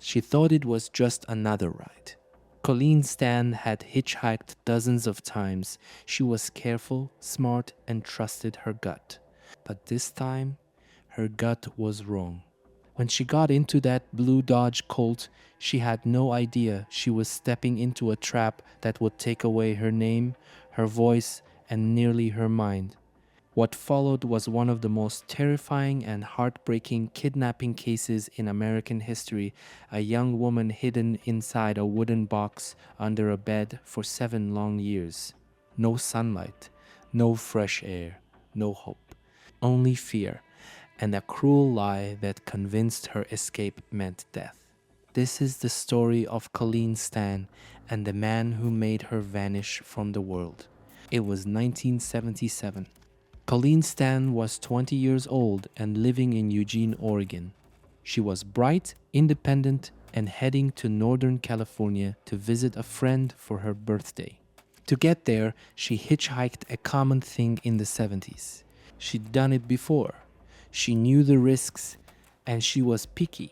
She thought it was just another ride. Colleen Stan had hitchhiked dozens of times. She was careful, smart, and trusted her gut. But this time, her gut was wrong. When she got into that blue Dodge Colt, she had no idea she was stepping into a trap that would take away her name, her voice, and nearly her mind. What followed was one of the most terrifying and heartbreaking kidnapping cases in American history. A young woman hidden inside a wooden box under a bed for 7 long years. No sunlight, no fresh air, no hope. Only fear, and a cruel lie that convinced her escape meant death. This is the story of Colleen Stan and the man who made her vanish from the world. It was 1977. Colleen Stan was 20 years old and living in Eugene, Oregon. She was bright, independent, and heading to Northern California to visit a friend for her birthday. To get there, she hitchhiked, a common thing in the 70s. She'd done it before. She knew the risks, and she was picky.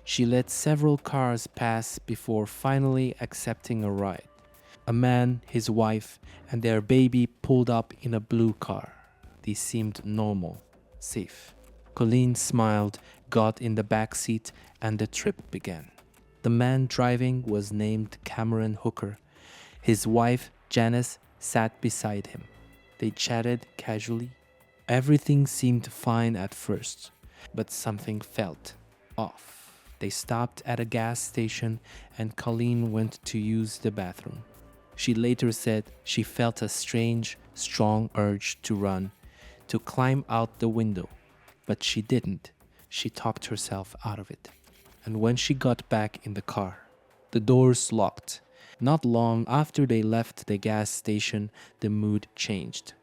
She let several cars pass before finally accepting a ride. A man, his wife, and their baby pulled up in a blue car. They seemed normal, safe. Colleen smiled, got in the back seat, and the trip began. The man driving was named Cameron Hooker. His wife, Janice, sat beside him. They chatted casually. Everything seemed fine at first, but something felt off. They stopped at a gas station, and Colleen went to use the bathroom. She later said she felt a strange, strong urge to run, to climb out the window, but she didn't. She talked herself out of it. And when she got back in the car, the doors locked. Not long after they left the gas station, the mood changed.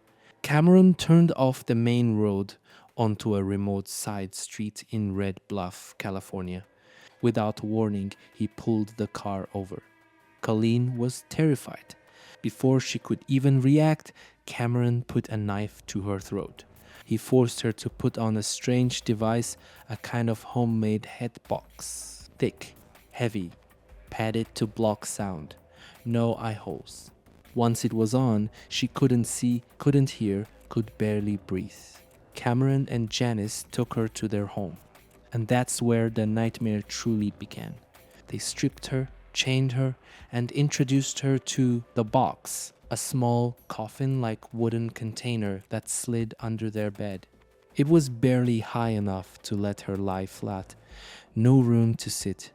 Cameron turned off the main road onto a remote side street in Red Bluff, California. Without warning, he pulled the car over. Colleen was terrified. Before she could even react, Cameron put a knife to her throat. He forced her to put on a strange device, a kind of homemade head box. Thick, heavy, padded to block sound. No eye holes. Once it was on, she couldn't see, couldn't hear, could barely breathe. Cameron and Janice took her to their home. And that's where the nightmare truly began. They stripped her, chained her, and introduced her to the box, a small coffin-like wooden container that slid under their bed. It was barely high enough to let her lie flat. No room to sit,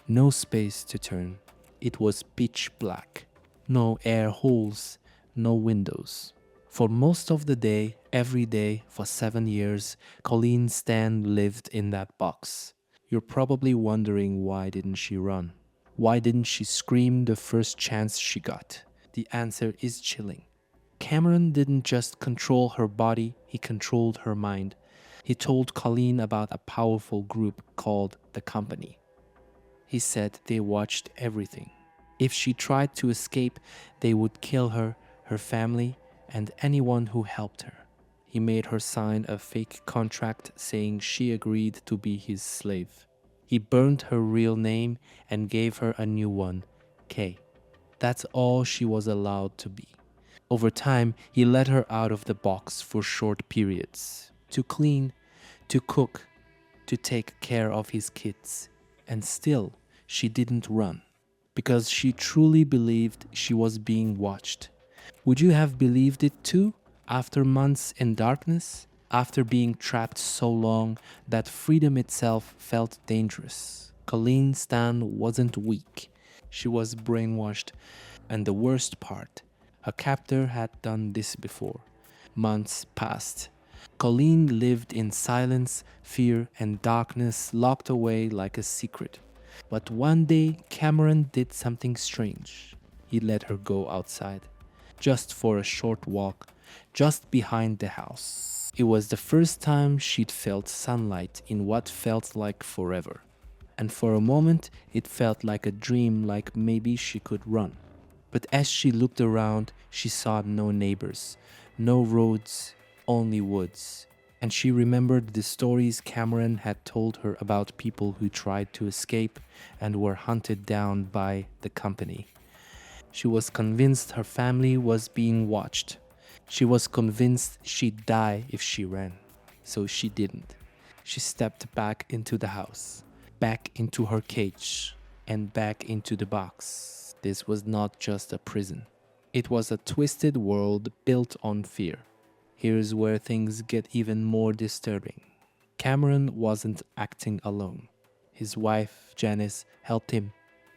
no space to turn. It was pitch black. No air holes, no windows. For most of the day, every day, for 7 years, Colleen Stan lived in that box. You're probably wondering, why didn't she run? Why didn't she scream the first chance she got? The answer is chilling. Cameron didn't just control her body, he controlled her mind. He told Colleen about a powerful group called The Company. He said they watched everything. If she tried to escape, they would kill her, her family, and anyone who helped her. He made her sign a fake contract saying she agreed to be his slave. He burned her real name and gave her a new one, Kay. That's all she was allowed to be. Over time, he let her out of the box for short periods, to clean, to cook, to take care of his kids. And still, she didn't run, because she truly believed she was being watched. Would you have believed it too, after months in darkness? After being trapped so long that freedom itself felt dangerous? Colleen Stan wasn't weak. She was brainwashed. And the worst part, her captor had done this before. Months passed. Colleen lived in silence, fear, and darkness, locked away like a secret. But one day, Cameron did something strange. He let her go outside, just for a short walk, just behind the house. It was the first time she'd felt sunlight in what felt like forever. And for a moment, it felt like a dream, like maybe she could run. But as she looked around, she saw no neighbors, no roads, only woods. And she remembered the stories Cameron had told her about people who tried to escape and were hunted down by the company. She was convinced her family was being watched. She was convinced she'd die if she ran. So she didn't. She stepped back into the house, back into her cage, and back into the box. This was not just a prison. It was a twisted world built on fear. Here's where things get even more disturbing. Cameron wasn't acting alone. His wife, Janice, helped him.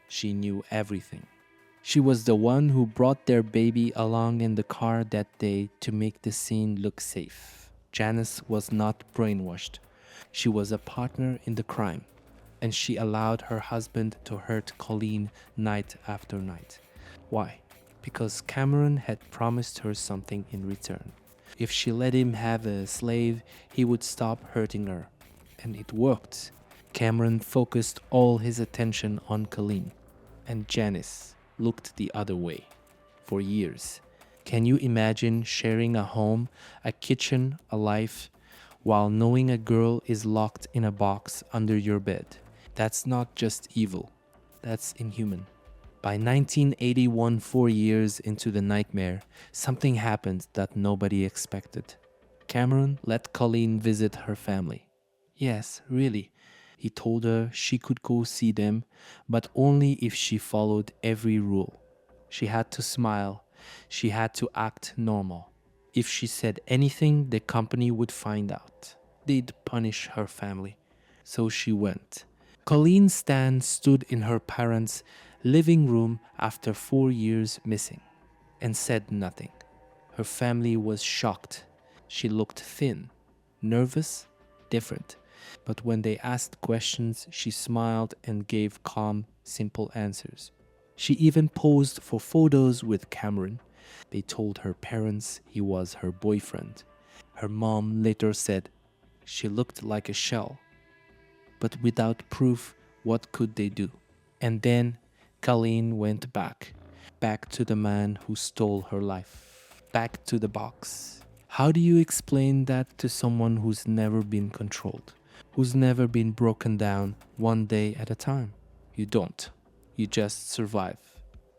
She knew everything. She was the one who brought their baby along in the car that day to make the scene look safe. Janice was not brainwashed. She was a partner in the crime, and she allowed her husband to hurt Colleen night after night. Why? Because Cameron had promised her something in return. If she let him have a slave, he would stop hurting her. And it worked. Cameron focused all his attention on Colleen, and Janice looked the other way for years. Can you imagine sharing a home, a kitchen, a life, while knowing a girl is locked in a box under your bed? That's not just evil, that's inhuman. By 1981, 4 years into the nightmare, something happened that nobody expected. Cameron let Colleen visit her family. Yes, really. He told her she could go see them, but only if she followed every rule. She had to smile. She had to act normal. If she said anything, the company would find out. They'd punish her family. So she went. Colleen Stan stood in her parents' living room after 4 years missing and said nothing. Her family was shocked. She looked thin, nervous, different. But when they asked questions, she smiled and gave calm, simple answers. She even posed for photos with Cameron. They told her parents he was her boyfriend. Her mom later said she looked like a shell. But without proof, what could they do? And then Colleen went back to the man who stole her life, back to the box. How do you explain that to someone who's never been controlled, who's never been broken down one day at a time? You don't. You just survive.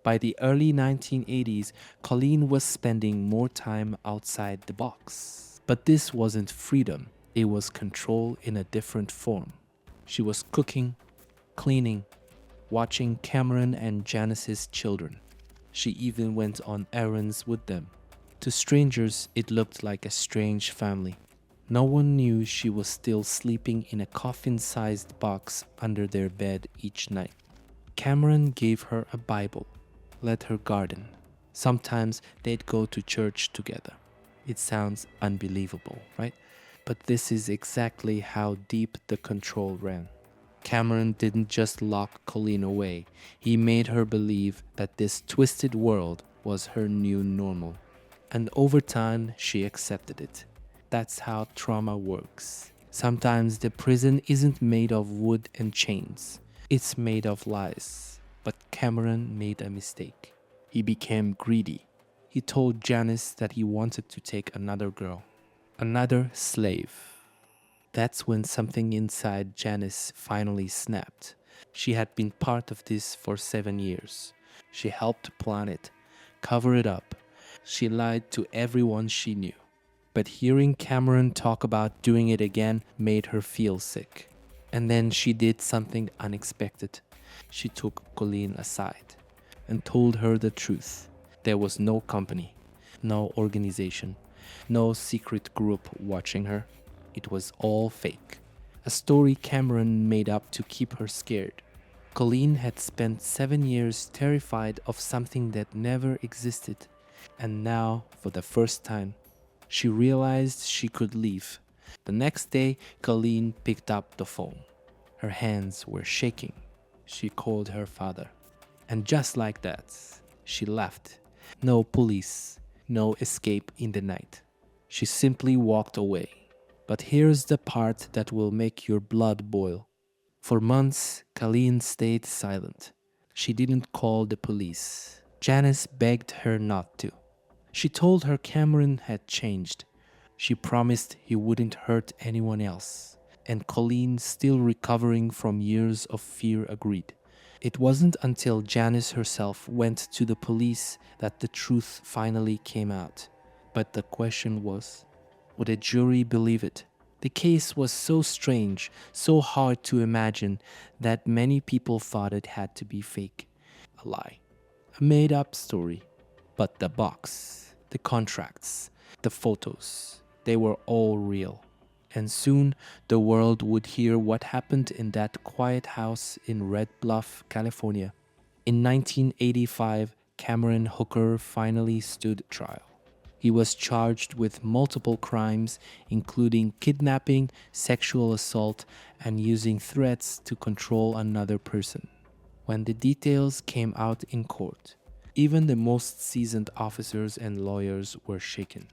By the early 1980s, Colleen was spending more time outside the box. But this wasn't freedom, it was control in a different form. She was cooking, cleaning, watching Cameron and Janice's children. She even went on errands with them. To strangers, it looked like a strange family. No one knew she was still sleeping in a coffin-sized box under their bed each night. Cameron gave her a Bible, let her garden. Sometimes they'd go to church together. It sounds unbelievable, right? But this is exactly how deep the control ran. Cameron didn't just lock Colleen away, he made her believe that this twisted world was her new normal. And over time, she accepted it. That's how trauma works. Sometimes the prison isn't made of wood and chains. It's made of lies. But Cameron made a mistake. He became greedy. He told Janice that he wanted to take another girl, another slave. That's when something inside Janice finally snapped. She had been part of this for 7 years. She helped plan it, cover it up. She lied to everyone she knew. But hearing Cameron talk about doing it again made her feel sick. And then she did something unexpected. She took Colleen aside and told her the truth. There was no company, no organization, no secret group watching her. It was all fake. A story Cameron made up to keep her scared. Colleen had spent 7 years terrified of something that never existed. And now, for the first time, she realized she could leave. The next day, Colleen picked up the phone. Her hands were shaking. She called her father. And just like that, she left. No police, no escape in the night. She simply walked away. But here's the part that will make your blood boil. For months, Colleen stayed silent. She didn't call the police. Janice begged her not to. She told her Cameron had changed. She promised he wouldn't hurt anyone else. And Colleen, still recovering from years of fear, agreed. It wasn't until Janice herself went to the police that the truth finally came out. But the question was, would a jury believe it? The case was so strange, so hard to imagine, that many people thought it had to be fake, a lie, a made-up story. But the box, the contracts, the photos, they were all real. And soon the world would hear what happened in that quiet house in Red Bluff, California. In 1985, Cameron Hooker finally stood trial. He was charged with multiple crimes, including kidnapping, sexual assault, and using threats to control another person. When the details came out in court, even the most seasoned officers and lawyers were shaken.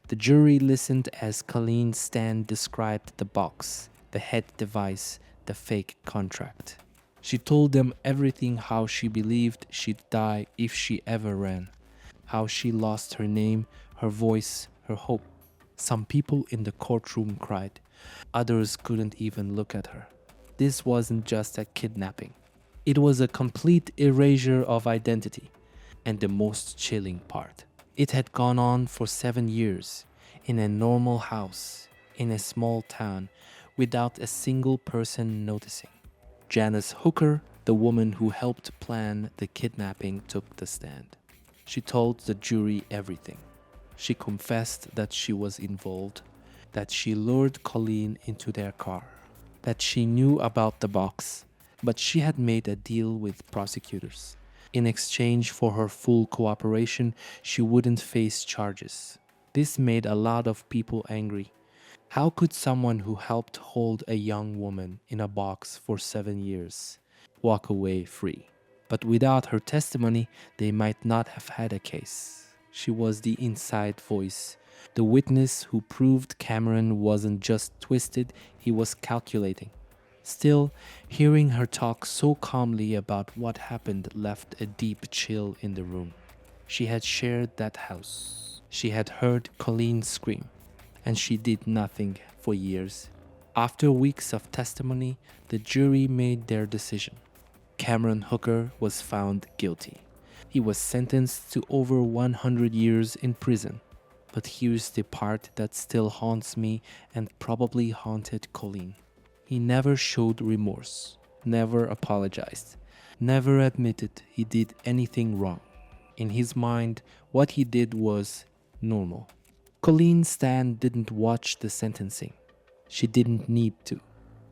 The jury listened as Colleen Stan described the box, the head device, the fake contract. She told them everything: how she believed she'd die if she ever ran, how she lost her name, her voice, her hope. Some people in the courtroom cried. Others couldn't even look at her. This wasn't just a kidnapping. It was a complete erasure of identity. And the most chilling part, it had gone on for 7 years, in a normal house, in a small town, without a single person noticing. Janice Hooker, the woman who helped plan the kidnapping, took the stand. She told the jury everything. She confessed that she was involved, that she lured Colleen into their car, that she knew about the box, but she had made a deal with prosecutors. In exchange for her full cooperation, she wouldn't face charges. This made a lot of people angry. How could someone who helped hold a young woman in a box for 7 years walk away free? But without her testimony, they might not have had a case. She was the inside voice, the witness who proved Cameron wasn't just twisted, he was calculating. Still, hearing her talk so calmly about what happened left a deep chill in the room. She had shared that house. She had heard Colleen scream, and she did nothing for years. After weeks of testimony, the jury made their decision. Cameron Hooker was found guilty. He was sentenced to over 100 years in prison. But here's the part that still haunts me and probably haunted Colleen. He never showed remorse, never apologized, never admitted he did anything wrong. In his mind, what he did was normal. Colleen Stan didn't watch the sentencing. She didn't need to.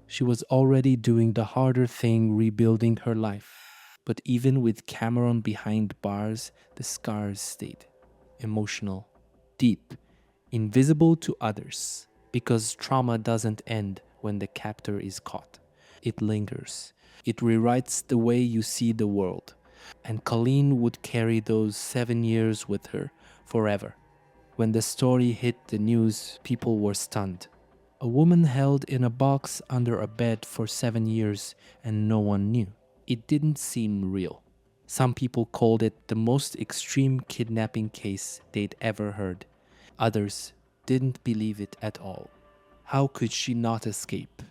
She was already doing the harder thing, rebuilding her life. But even with Cameron behind bars, the scars stayed. Emotional, deep, invisible to others. Because trauma doesn't end when the captor is caught. It lingers. It rewrites the way you see the world. And Colleen would carry those 7 years with her forever. When the story hit the news, people were stunned. A woman held in a box under a bed for 7 years and no one knew. It didn't seem real. Some people called it the most extreme kidnapping case they'd ever heard. Others didn't believe it at all. How could she not escape?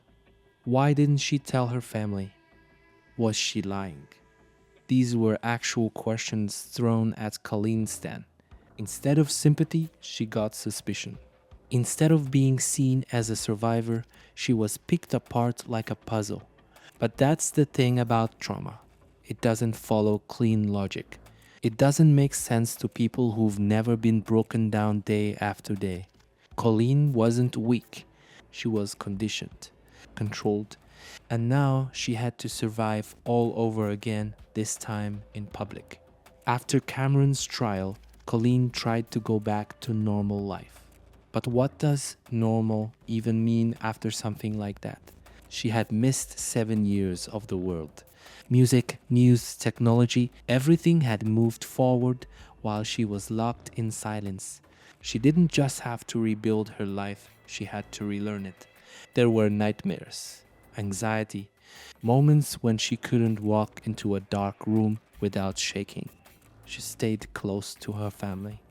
Why didn't she tell her family? Was she lying? These were actual questions thrown at Colleen Stan. Instead of sympathy, she got suspicion. Instead of being seen as a survivor, she was picked apart like a puzzle. But that's the thing about trauma. It doesn't follow clean logic. It doesn't make sense to people who've never been broken down day after day. Colleen wasn't weak. She was conditioned, controlled, and now she had to survive all over again, this time in public. After Cameron's trial, Colleen tried to go back to normal life. But what does normal even mean after something like that? She had missed 7 years of the world. Music, news, technology, everything had moved forward while she was locked in silence. She didn't just have to rebuild her life, she had to relearn it. There were nightmares, anxiety, moments when she couldn't walk into a dark room without shaking. She stayed close to her family.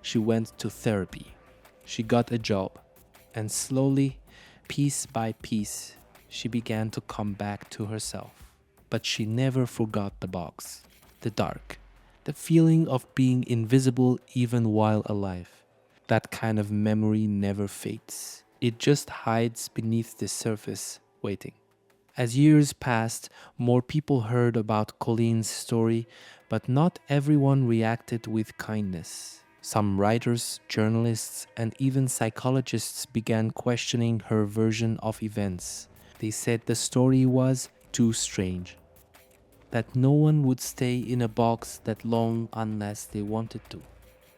She went to therapy. She got a job. And slowly, piece by piece, she began to come back to herself. But she never forgot the box, the dark, the feeling of being invisible even while alive. That kind of memory never fades. It just hides beneath the surface, waiting. As years passed, more people heard about Colleen's story, but not everyone reacted with kindness. Some writers, journalists, and even psychologists began questioning her version of events. They said the story was too strange, that no one would stay in a box that long unless they wanted to,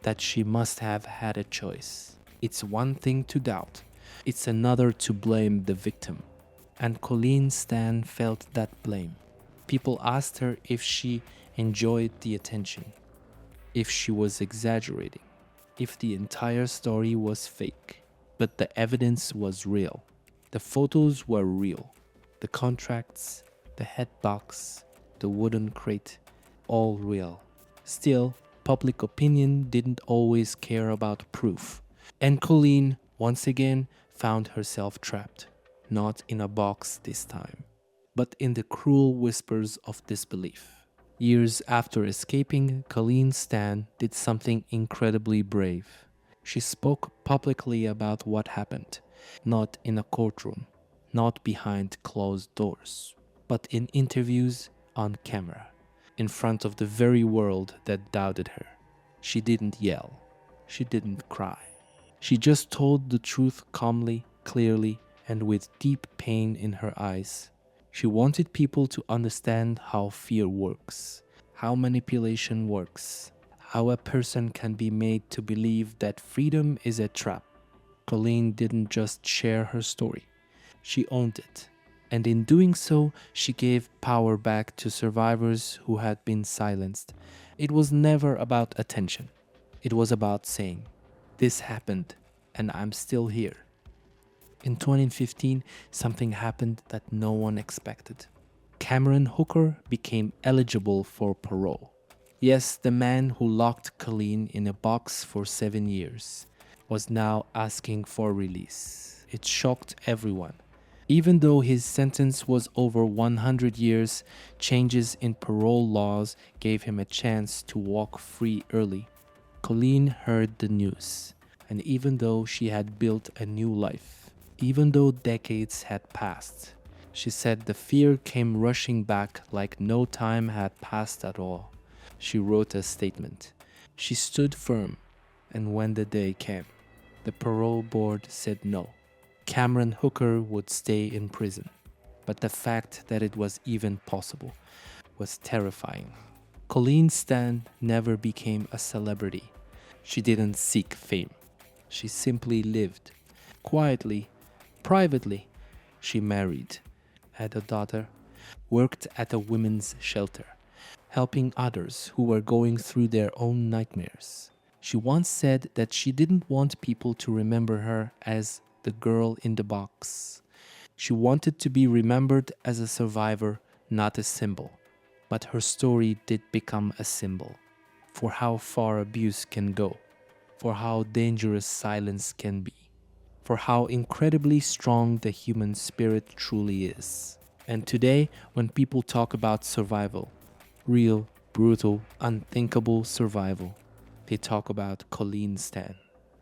that she must have had a choice. It's one thing to doubt, it's another to blame the victim. And Colleen Stan felt that blame. People asked her if she enjoyed the attention, if she was exaggerating, if the entire story was fake. But the evidence was real. The photos were real. The contracts, the head box, the wooden crate, all real. Still, public opinion didn't always care about proof. And Colleen, once again, found herself trapped. Not in a box this time, but in the cruel whispers of disbelief. Years after escaping, Colleen Stan did something incredibly brave. She spoke publicly about what happened, not in a courtroom, not behind closed doors, but in interviews on camera, in front of the very world that doubted her. She didn't yell. She didn't cry. She just told the truth calmly, clearly, and with deep pain in her eyes. She wanted people to understand how fear works, how manipulation works, how a person can be made to believe that freedom is a trap. Colleen didn't just share her story, she owned it. And in doing so, she gave power back to survivors who had been silenced. It was never about attention. It was about saying, "This happened, and I'm still here." In 2015, something happened that no one expected. Cameron Hooker became eligible for parole. Yes, the man who locked Colleen in a box for 7 years was now asking for release. It shocked everyone. Even though his sentence was over 100 years, changes in parole laws gave him a chance to walk free early. Colleen heard the news, and even though she had built a new life, even though decades had passed, she said the fear came rushing back like no time had passed at all. She wrote a statement. She stood firm, and when the day came, the parole board said no. Cameron Hooker would stay in prison. But the fact that it was even possible was terrifying. Colleen Stan never became a celebrity. She didn't seek fame. She simply lived. Quietly, privately, she married, had a daughter, worked at a women's shelter, helping others who were going through their own nightmares. She once said that she didn't want people to remember her as the girl in the box. She wanted to be remembered as a survivor, not a symbol. But her story did become a symbol for how far abuse can go, for how dangerous silence can be, for how incredibly strong the human spirit truly is. And today, when people talk about survival, real, brutal, unthinkable survival, they talk about Colleen Stan.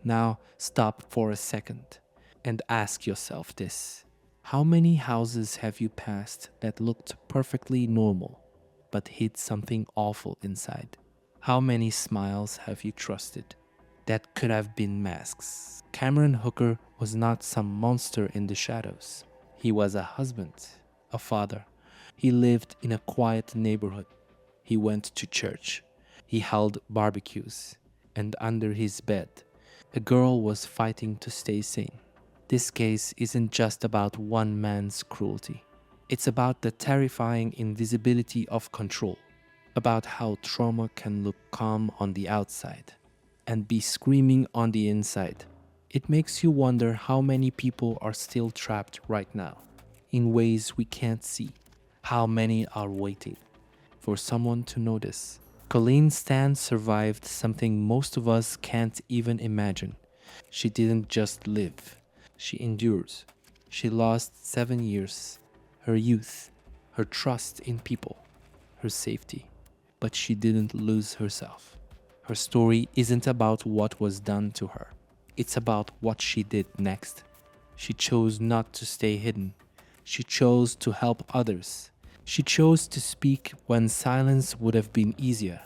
Now, stop for a second and ask yourself this. How many houses have you passed that looked perfectly normal, but hid something awful inside? How many smiles have you trusted that could have been masks? Cameron Hooker was not some monster in the shadows. He was a husband, a father. He lived in a quiet neighborhood. He went to church. He held barbecues. And under his bed, a girl was fighting to stay sane. This case isn't just about one man's cruelty. It's about the terrifying invisibility of control, about how trauma can look calm on the outside and be screaming on the inside. It makes you wonder how many people are still trapped right now, in ways we can't see. How many are waiting for someone to notice. Colleen Stan survived something most of us can't even imagine. She didn't just live. She endures. She lost 7 years, her youth, her trust in people, her safety. But she didn't lose herself. Her story isn't about what was done to her. It's about what she did next. She chose not to stay hidden. She chose to help others. She chose to speak when silence would have been easier.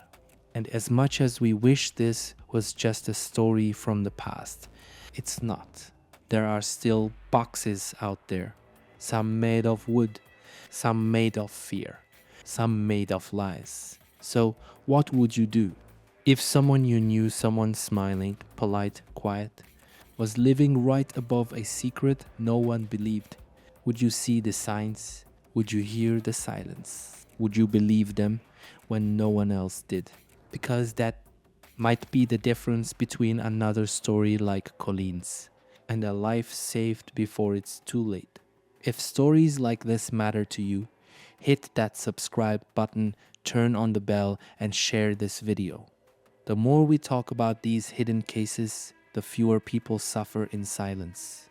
And as much as we wish this was just a story from the past, it's not. There are still boxes out there, some made of wood, some made of fear, some made of lies. So, what would you do? If someone you knew, someone smiling, polite, quiet, was living right above a secret no one believed, would you see the signs? Would you hear the silence? Would you believe them when no one else did? Because that might be the difference between another story like Colleen's and a life saved before it's too late. If stories like this matter to you, hit that subscribe button, turn on the bell, and share this video. The more we talk about these hidden cases, the fewer people suffer in silence.